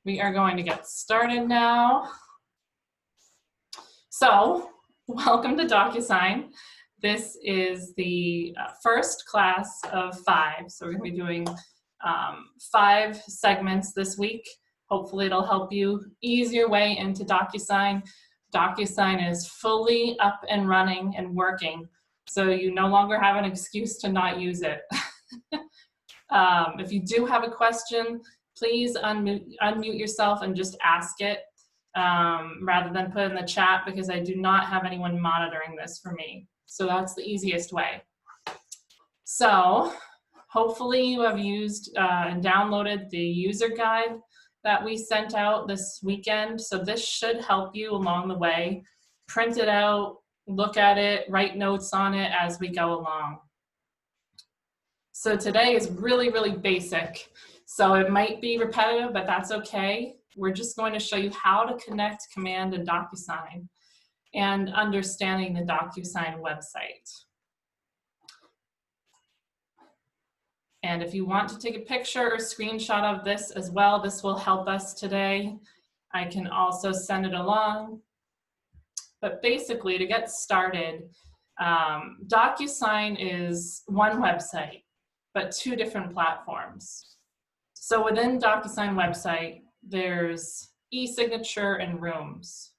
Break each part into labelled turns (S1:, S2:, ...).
S1: We are going to get started now. So, welcome to DocuSign. This is the first class of 5. So we're going to be doing 5 segments this week. Hopefully it'll help you ease your way into DocuSign. DocuSign is fully up and running and working, so you no longer have an excuse to not use it. If you do have a question, please unmute yourself and just ask it rather than put it in the chat, because I do not have anyone monitoring this for me. So that's the easiest way. So hopefully you have used and downloaded the user guide that we sent out this weekend. So this should help you along the way. Print it out, look at it, write notes on it as we go along. So today is really, really basic. So it might be repetitive, but that's okay. We're just going to show you how to connect Command and DocuSign and understanding the DocuSign website. And if you want to take a picture or screenshot of this as well, this will help us today. I can also send it along. But basically, to get started, DocuSign is one website, but 2 different platforms. So within DocuSign website, there's e-signature and rooms.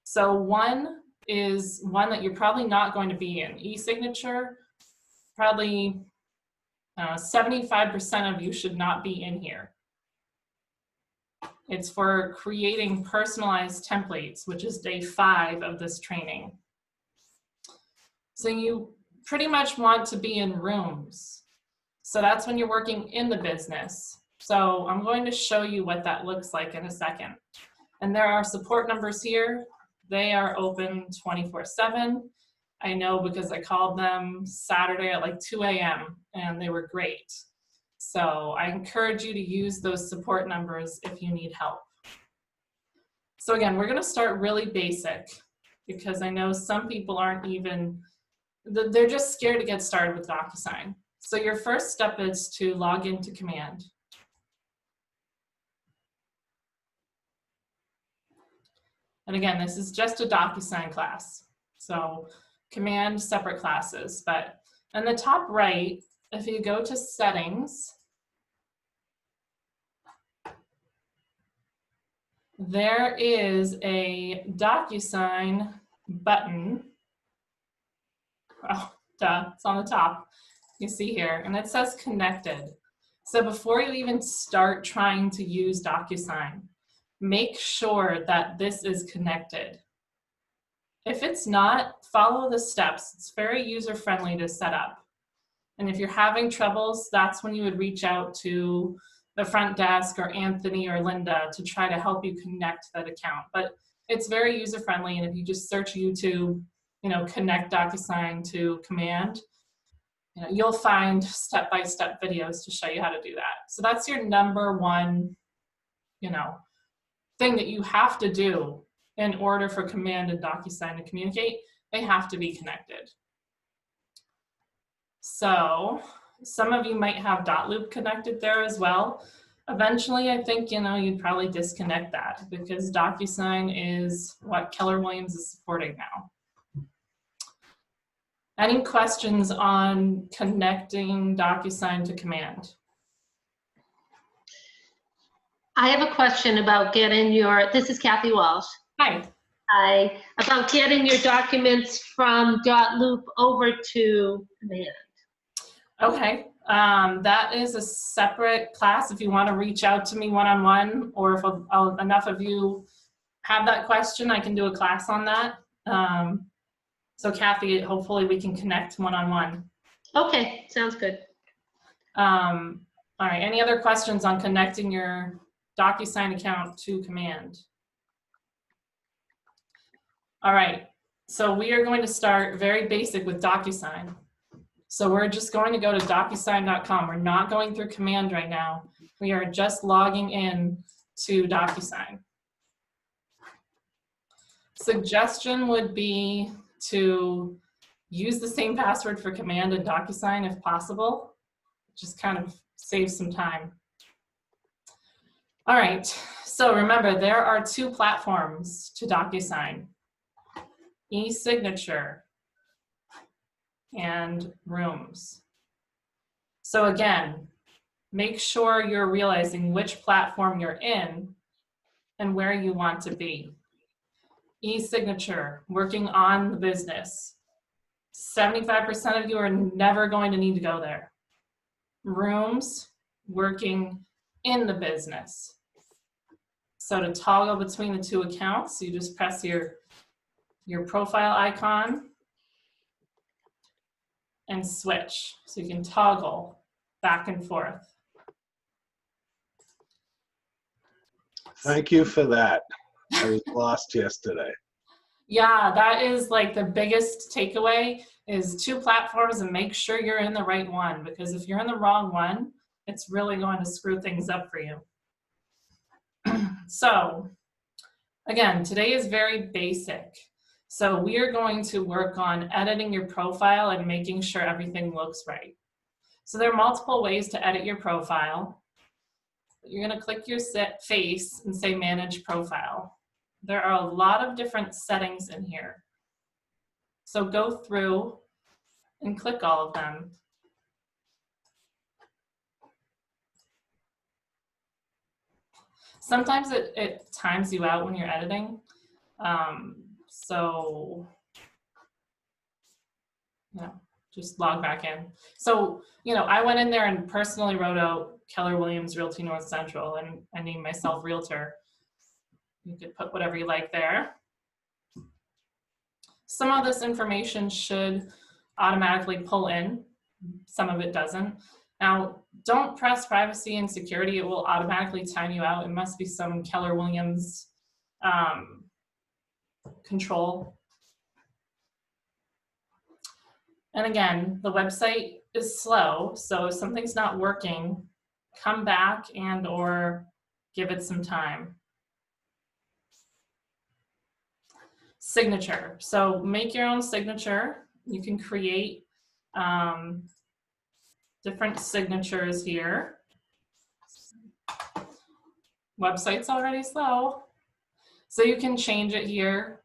S1: So one is one that you're probably not going to be in. E-signature, probably 75% of you should not be in here. It's for creating personalized templates, which is day 5 of this training. So you pretty much want to be in rooms. So that's when you're working in the business. So I'm going to show you what that looks like in a second. And there are support numbers here. They are open 24/7. I know because I called them Saturday at like 2 a.m. and they were great. So I encourage you to use those support numbers if you need help. So again, we're going to start really basic, because I know some people aren't even, they're just scared to get started with DocuSign. So your first step is to log into Command. And again, this is just a DocuSign class. So Command, separate classes. But in the top right, if you go to Settings, there is a DocuSign button. Oh, duh, it's on the top. You see here, and it says Connected. So before you even start trying to use DocuSign, make sure that this is connected. If it's not, follow the steps. It's very user-friendly to set up. And if you're having troubles, that's when you would reach out to the front desk or Anthony or Linda to try to help you connect that account. But it's very user-friendly, and if you just search YouTube, connect DocuSign to Command, you'll find step-by-step videos to show you how to do that. So that's your number one, thing that you have to do in order for Command and DocuSign to communicate. They have to be connected. So some of you might have .loop connected there as well. Eventually, I think, you'd probably disconnect that, because DocuSign is what Keller Williams is supporting now. Any questions on connecting DocuSign to Command?
S2: I have a question about getting this is Kathy Walsh.
S1: Hi.
S2: Hi, about getting your documents from .loop over to Command.
S1: Okay, that is a separate class if you want to reach out to me one-on-one, or if enough of you have that question, I can do a class on that. So Kathy, hopefully we can connect one-on-one.
S2: Okay, sounds good.
S1: All right, any other questions on connecting your DocuSign account to Command? All right, so we are going to start very basic with DocuSign. So we're just going to go to DocuSign.com. We're not going through Command right now. We are just logging in to DocuSign. Suggestion would be to use the same password for Command and DocuSign if possible. Just kind of save some time. All right, so remember, there are two platforms to DocuSign, e-signature and Rooms. So again, make sure you're realizing which platform you're in and where you want to be. E-signature, working on the business. 75% of you are never going to need to go there. Rooms, working in the business. So to toggle between the two accounts, you just press your profile icon and switch. So you can toggle back and forth.
S3: Thank you for that. I was lost yesterday.
S1: Yeah, that is like the biggest takeaway is two platforms, and make sure you're in the right one, because if you're in the wrong one, it's really going to screw things up for you. So again, today is very basic. So we are going to work on editing your profile and making sure everything looks right. So there are multiple ways to edit your profile. You're going to click your face and say Manage Profile. There are a lot of different settings in here. So go through and click all of them. Sometimes it times you out when you're editing. So, just log back in. So, I went in there and personally wrote out Keller Williams Realty North Central, and I named myself Realtor. You could put whatever you like there. Some of this information should automatically pull in. Some of it doesn't. Now, don't press privacy and security. It will automatically time you out. It must be some Keller Williams control. And again, the website is slow, so if something's not working, come back and or give it some time. Signature. So make your own signature. You can create different signatures here. Website's already slow. So you can change it here.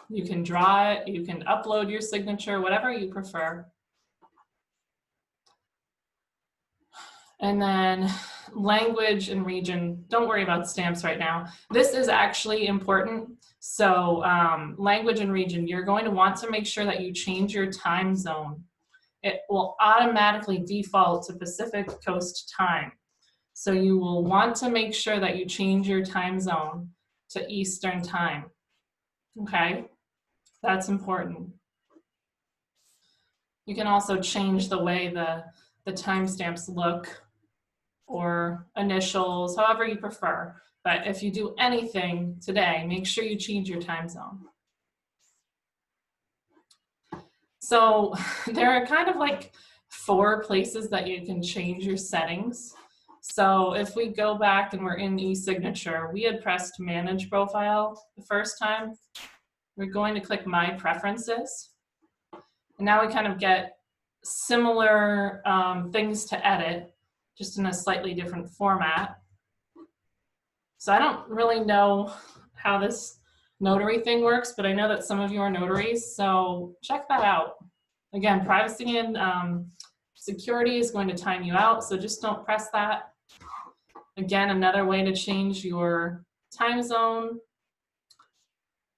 S1: You can draw it, you can upload your signature, whatever you prefer. And then language and region, don't worry about stamps right now. This is actually important. So language and region, you're going to want to make sure that you change your time zone. It will automatically default to Pacific Coast time. So you will want to make sure that you change your time zone to Eastern time. Okay, that's important. You can also change the way the timestamps look, or initials, however you prefer. But if you do anything today, make sure you change your time zone. So there are kind of like 4 places that you can change your settings. So if we go back and we're in e-signature, we had pressed Manage Profile the first time. We're going to click My Preferences. And now we kind of get similar things to edit, just in a slightly different format. So I don't really know how this notary thing works, but I know that some of you are notaries, so check that out. Again, privacy and security is going to time you out, so just don't press that. Again, another way to change your time zone,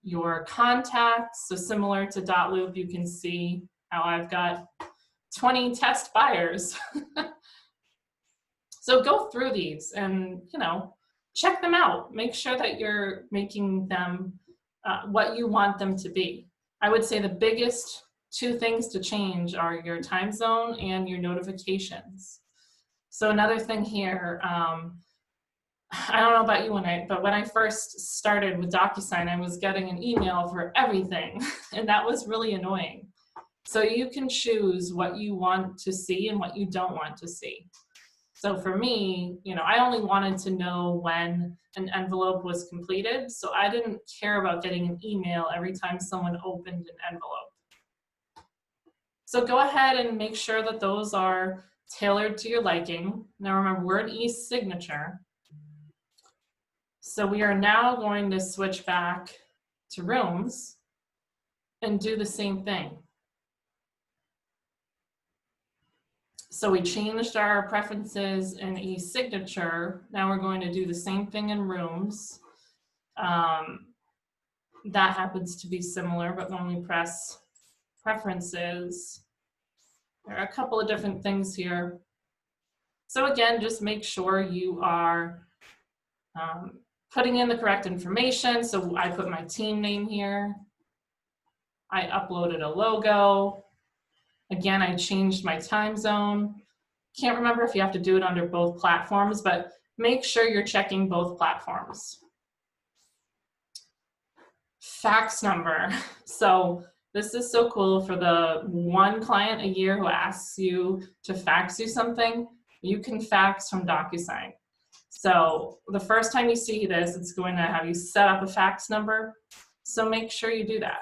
S1: your contacts, so similar to .loop, you can see how I've got 20 test buyers. So go through these and, check them out. Make sure that you're making them what you want them to be. I would say the biggest 2 things to change are your time zone and your notifications. So another thing here, I don't know about you, but when I first started with DocuSign, I was getting an email for everything, and that was really annoying. So you can choose what you want to see and what you don't want to see. So for me, I only wanted to know when an envelope was completed, so I didn't care about getting an email every time someone opened an envelope. So go ahead and make sure that those are tailored to your liking. Now remember, we're an e-signature. So we are now going to switch back to rooms and do the same thing. So we changed our preferences in e-signature. Now we're going to do the same thing in rooms. That happens to be similar, but when we press preferences, there are a couple of different things here. So again, just make sure you are putting in the correct information. So I put my team name here. I uploaded a logo. Again, I changed my time zone. Can't remember if you have to do it under both platforms, but make sure you're checking both platforms. Fax number. So this is so cool for the one client a year who asks you to fax you something. You can fax from DocuSign. So the first time you see this, it's going to have you set up a fax number. So make sure you do that.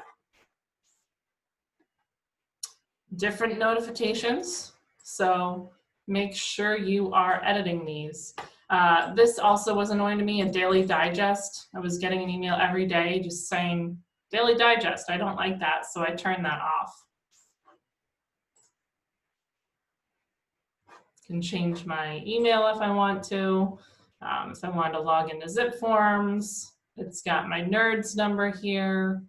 S1: Different notifications. So make sure you are editing these. This also was annoying to me, a daily digest. I was getting an email every day just saying, daily digest, I don't like that, so I turned that off. Can change my email if I want to. If I want to log into Zip Forms, it's got my NERDS number here,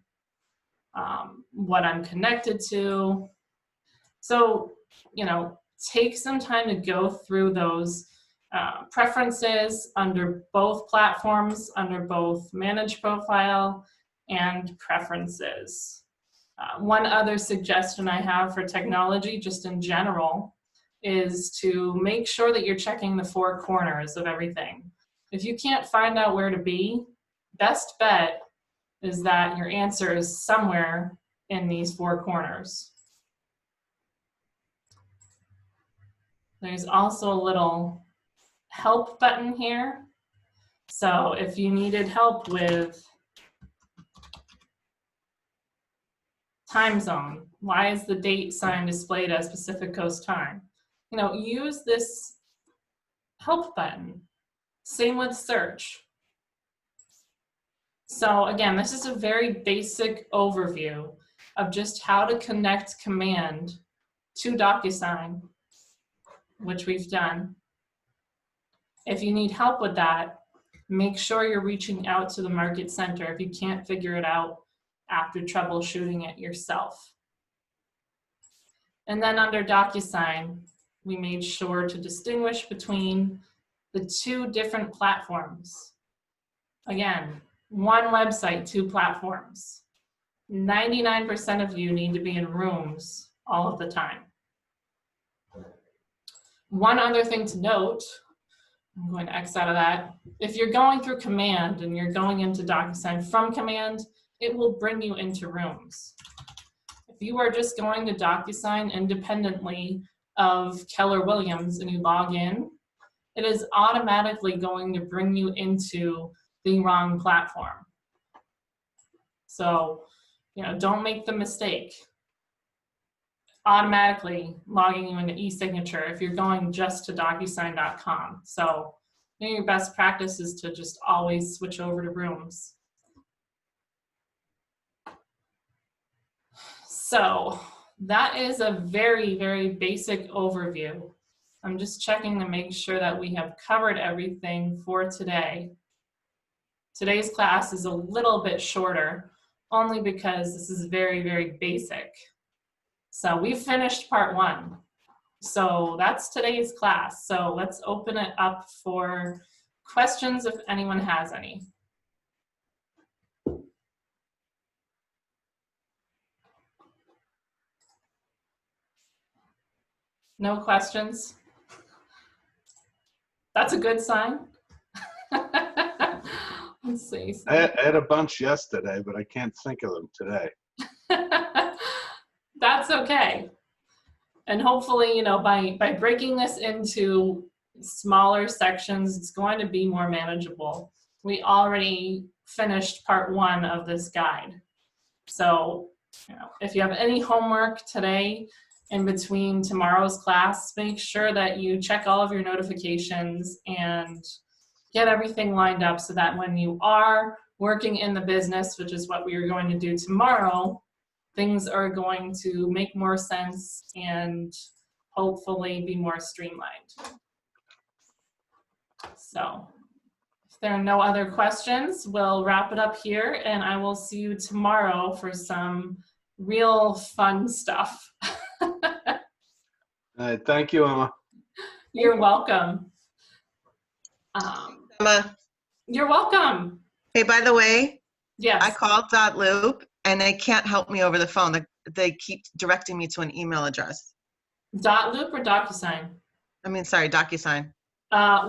S1: what I'm connected to. So, you know, take some time to go through those preferences under both platforms, under both Manage Profile and Preferences. One other suggestion I have for technology, just in general, is to make sure that you're checking the four corners of everything. If you can't find out where to be, best bet is that your answer is somewhere in these four corners. There's also a little help button here. So if you needed help with time zone, why is the date sign displayed as Pacific Coast time? You know, use this help button. Same with search. So again, this is a very basic overview of just how to connect Command to DocuSign, which we've done. If you need help with that, make sure you're reaching out to the Market Center if you can't figure it out after troubleshooting it yourself. And then under DocuSign, we made sure to distinguish between the two different platforms. Again, one website, two platforms. 99% of you need to be in rooms all of the time. One other thing to note, I'm going to X out of that. If you're going through Command and you're going into DocuSign from Command, it will bring you into rooms. If you are just going to DocuSign independently of Keller Williams and you log in, it is automatically going to bring you into the wrong platform. So, you know, don't make the mistake automatically logging you into e-signature if you're going just to DocuSign.com. So I think your best practice is to just always switch over to rooms. So that is a very, very basic overview. I'm just checking to make sure that we have covered everything for today. Today's class is a little bit shorter, only because this is very, very basic. So we finished part one. So that's today's class. So let's open it up for questions if anyone has any. No questions? That's a good sign. Let's see.
S3: I had a bunch yesterday, but I can't think of them today.
S1: That's okay. And hopefully, you know, by breaking this into smaller sections, it's going to be more manageable. We already finished part one of this guide. So, you know, if you have any homework today, in between tomorrow's class, make sure that you check all of your notifications and get everything lined up so that when you are working in the business, which is what we are going to do tomorrow, things are going to make more sense and hopefully be more streamlined. So if there are no other questions, we'll wrap it up here, and I will see you tomorrow for some real fun stuff.
S3: All right, thank you, Emma.
S1: You're welcome.
S4: Emma,
S1: You're welcome.
S4: hey, by the way,
S1: Yes.
S4: I called Loop and they can't help me over the phone. They keep directing me to an email address.
S1: Loop or DocuSign?
S4: I mean, sorry, DocuSign.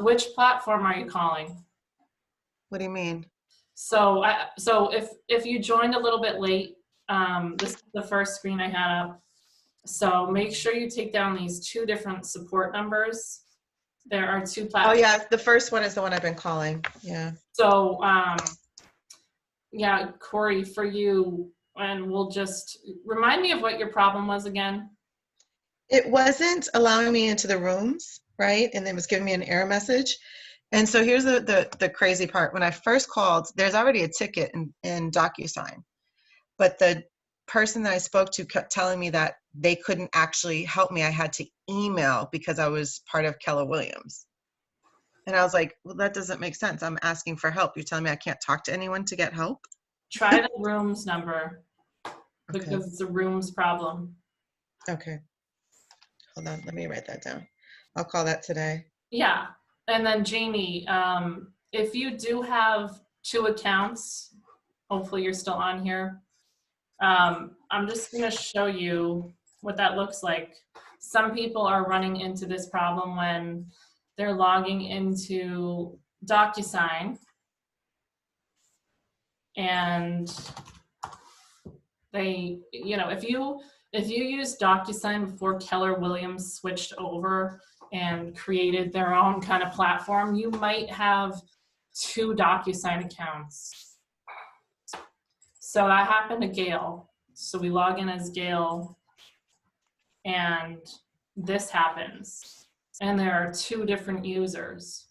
S1: Which platform are you calling?
S4: What do you mean?
S1: So if you joined a little bit late, this is the first screen I had up. So make sure you take down these 2 different support numbers. There are 2
S4: Oh,
S1: platforms.
S4: yeah, the first one is the one I've been calling. Yeah.
S1: So yeah, Corey, for you, and we'll just remind me of what your problem was again.
S4: It wasn't allowing me into the rooms, right? And it was giving me an error message. And so here's the crazy part. When I first called, there's already a ticket in DocuSign. But the person that I spoke to kept telling me that they couldn't actually help me. I had to email because I was part of Keller Williams. And I was like, well, that doesn't make sense. I'm asking for help. You're telling me I can't talk to anyone to get help?
S1: Try the rooms number because
S4: Okay.
S1: it's a rooms problem.
S4: Okay. Hold on. Let me write that down. I'll call that today.
S1: Yeah, and then Jamie, if you do have 2 accounts, hopefully you're still on here. I'm just gonna show you what that looks like. Some people are running into this problem when they're logging into DocuSign and they, if you use DocuSign before Keller Williams switched over and created their own kind of platform, you might have 2 DocuSign accounts. So that happened to Gail. So we log in as Gail and this happens. And there are 2 different users.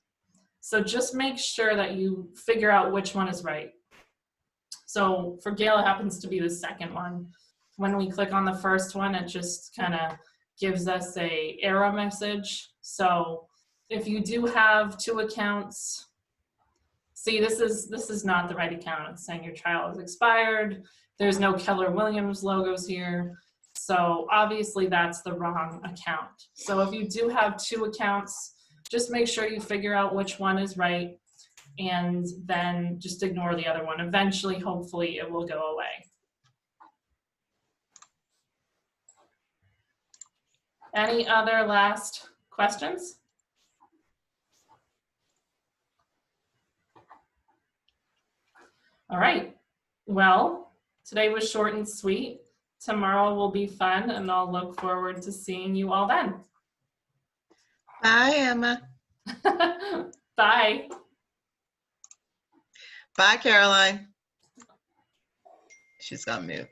S1: So just make sure that you figure out which one is right. So for Gail, it happens to be the second one. When we click on the first one, it just kind of gives us a error message. So if you do have 2 accounts, see, this is not the right account. It's saying your trial is expired. There's no Keller Williams logos here. So obviously that's the wrong account. So if you do have 2 accounts, just make sure you figure out which one is right and then just ignore the other one. Eventually, hopefully, it will go away. Any other last questions? All right. Well, today was short and sweet. Tomorrow will be fun, and I'll look forward to seeing you all then.
S4: Bye, Emma.
S1: Bye.
S4: Bye, Caroline. She's got mute.